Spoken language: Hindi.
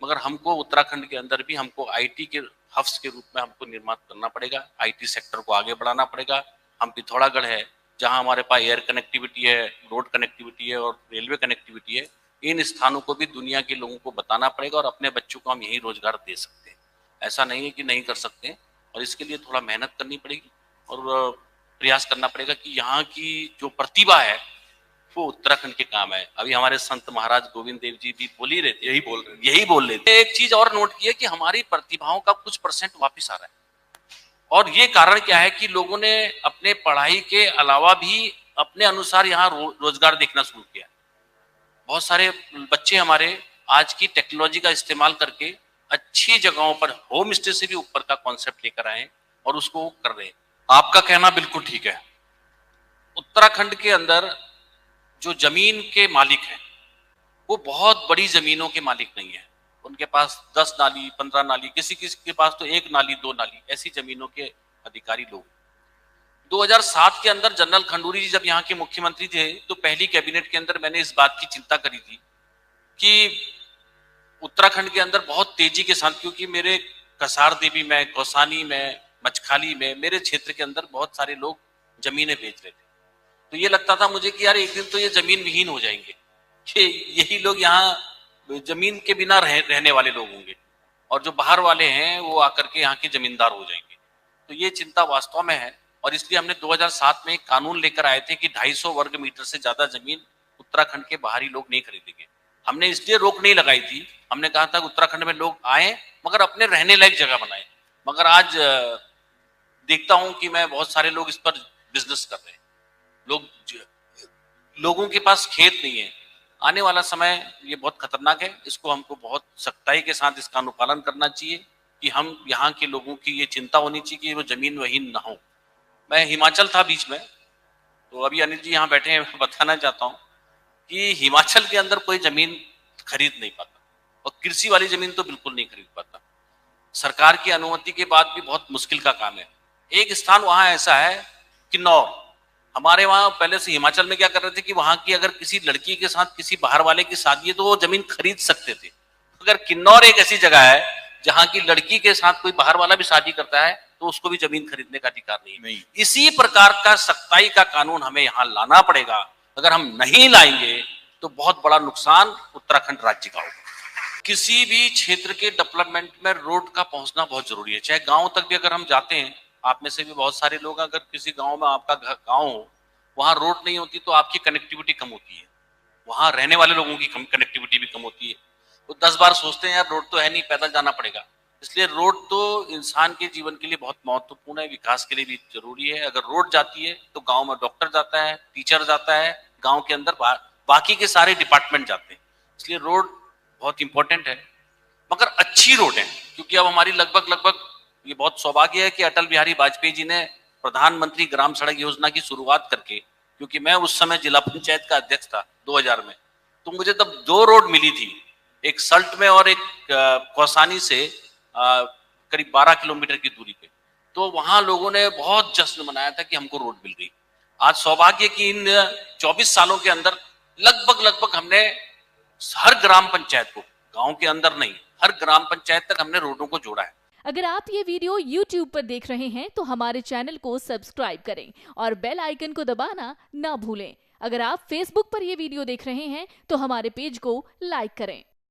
मगर हमको उत्तराखंड के अंदर भी हमको आईटी के हब्स के रूप में हमको निर्माण करना पड़ेगा, आईटी सेक्टर को आगे बढ़ाना पड़ेगा। हम पिथौरागढ़ है जहां हमारे पास एयर कनेक्टिविटी है, रोड कनेक्टिविटी है और रेलवे कनेक्टिविटी है, इन स्थानों को भी दुनिया के लोगों को बताना पड़ेगा और अपने बच्चों को हम यही रोजगार दे सकते हैं। ऐसा नहीं है कि नहीं कर सकते, और इसके लिए थोड़ा मेहनत करनी पड़ेगी और प्रयास करना पड़ेगा कि यहाँ की जो प्रतिभा है वो उत्तराखंड के काम है। अभी हमारे संत महाराज गोविंद देव जी भी बोल ही रहे थे, यही बोल रहे थे। एक चीज और नोट किया कि हमारी प्रतिभाओं का कुछ परसेंट वापिस आ रहा है, और ये कारण क्या है कि लोगों ने अपने पढ़ाई के अलावा भी अपने अनुसार यहाँ रोजगार देखना शुरू किया। बहुत सारे बच्चे हमारे आज की टेक्नोलॉजी का इस्तेमाल करके अच्छी जगहों पर होम स्टे से भी ऊपर का कॉन्सेप्ट लेकर आए और उसको कर रहे हैं। आपका कहना बिल्कुल ठीक है। उत्तराखंड के अंदर जो जमीन के मालिक हैं वो बहुत बड़ी जमीनों के मालिक नहीं है। उनके पास 10 नाली 15 नाली, किसी किसी के पास तो 1 नाली 2 नाली, ऐसी जमीनों के अधिकारी लोग। 2007 के अंदर जनरल खंडूरी जी जब यहाँ के मुख्यमंत्री थे तो पहली कैबिनेट के अंदर मैंने इस बात की चिंता करी थी कि उत्तराखंड के अंदर बहुत तेजी के साथ, क्योंकि मेरे कसार देवी में, कौसानी में, मचखाली में, मेरे क्षेत्र के अंदर बहुत सारे लोग जमीनें बेच रहे थे। तो ये लगता था मुझे कि यार एक दिन तो ये जमीन विहीन हो जाएंगे, कि यही लोग यहाँ जमीन के बिना रहने वाले लोग होंगे और जो बाहर वाले हैं वो आकर के यहाँ के जमींदार हो जाएंगे। तो ये चिंता वास्तव में है, और इसलिए हमने 2007 में एक कानून लेकर आए थे कि 250 वर्ग मीटर से ज्यादा जमीन उत्तराखंड के बाहरी लोग नहीं खरीदेंगे। हमने इसलिए रोक नहीं लगाई थी, हमने कहा था उत्तराखंड में लोग आए मगर अपने रहने लायक जगह बनाए। मगर आज देखता हूं कि मैं बहुत सारे लोग इस पर बिजनेस कर रहे हैं। लोगों के पास खेत नहीं है। आने वाला समय ये बहुत खतरनाक है, इसको हमको बहुत सख्ताई के साथ इसका अनुपालन करना चाहिए कि हम यहाँ के लोगों की ये चिंता होनी चाहिए कि वो जमीन वहीन ना हो। मैं हिमाचल था बीच में, तो अभी अनिल जी यहाँ बैठे हैं, बताना चाहता हूँ कि हिमाचल के अंदर कोई जमीन खरीद नहीं पाता, और कृषि वाली जमीन तो बिल्कुल नहीं खरीद पाता। सरकार की अनुमति के बाद भी बहुत मुश्किल का काम है। एक स्थान वहां ऐसा है किन्नौर। हमारे वहां पहले से हिमाचल में क्या कर रहे थे कि वहां की अगर किसी लड़की के साथ किसी बाहर वाले की शादी है तो वो जमीन खरीद सकते थे। अगर किन्नौर एक ऐसी जगह है जहां की लड़की के साथ कोई बाहर वाला भी शादी करता है तो उसको भी जमीन खरीदने का अधिकार नहीं। इसी प्रकार का सख्ताई का कानून हमें यहाँ लाना पड़ेगा। अगर हम नहीं लाएंगे तो बहुत बड़ा नुकसान उत्तराखंड राज्य का होगा। किसी भी क्षेत्र के डेवलपमेंट में रोड का पहुंचना बहुत जरूरी है। चाहे गांव तक भी अगर हम जाते हैं, आप में से भी बहुत सारे लोग, अगर किसी गांव में आपका गांव हो, वहां रोड नहीं होती तो आपकी कनेक्टिविटी कम होती है, वहां रहने वाले लोगों की कनेक्टिविटी भी कम होती है। वो 10 बार सोचते हैं यार रोड तो है नहीं, पैदल जाना पड़ेगा। इसलिए रोड तो इंसान के जीवन के लिए बहुत महत्वपूर्ण है, विकास के लिए भी जरूरी है। अगर रोड जाती है तो गांव में डॉक्टर जाता है, टीचर जाता है, गांव के अंदर बाकी के सारे डिपार्टमेंट जाते हैं। इसलिए रोड बहुत इंपॉर्टेंट है, मगर अच्छी रोड है। क्योंकि अब हमारी लगभग ये बहुत सौभाग्य है कि अटल बिहारी वाजपेयी जी ने प्रधानमंत्री ग्राम सड़क योजना की शुरुआत करके, क्योंकि मैं उस समय जिला पंचायत का अध्यक्ष था 2000 में, तो मुझे तब 2 रोड मिली थी, एक सल्ट में और एक कौसानी से करीब 12 किलोमीटर की दूरी पे। तो वहां लोगों ने बहुत जश्न मनाया था कि हमको रोड मिल गई। आज सौभाग्य कि इन 24 सालों के अंदर लगभग हमने हर ग्राम पंचायत को, गांव के अंदर नहीं, हर ग्राम पंचायत तक हमने रोडों को जोड़ा है। अगर आप ये वीडियो YouTube पर देख रहे हैं तो हमारे चैनल को सब्सक्राइब करें और बेल आइकन को दबाना ना भूलें। अगर आप Facebook पर ये वीडियो देख रहे हैं तो हमारे पेज को लाइक करें।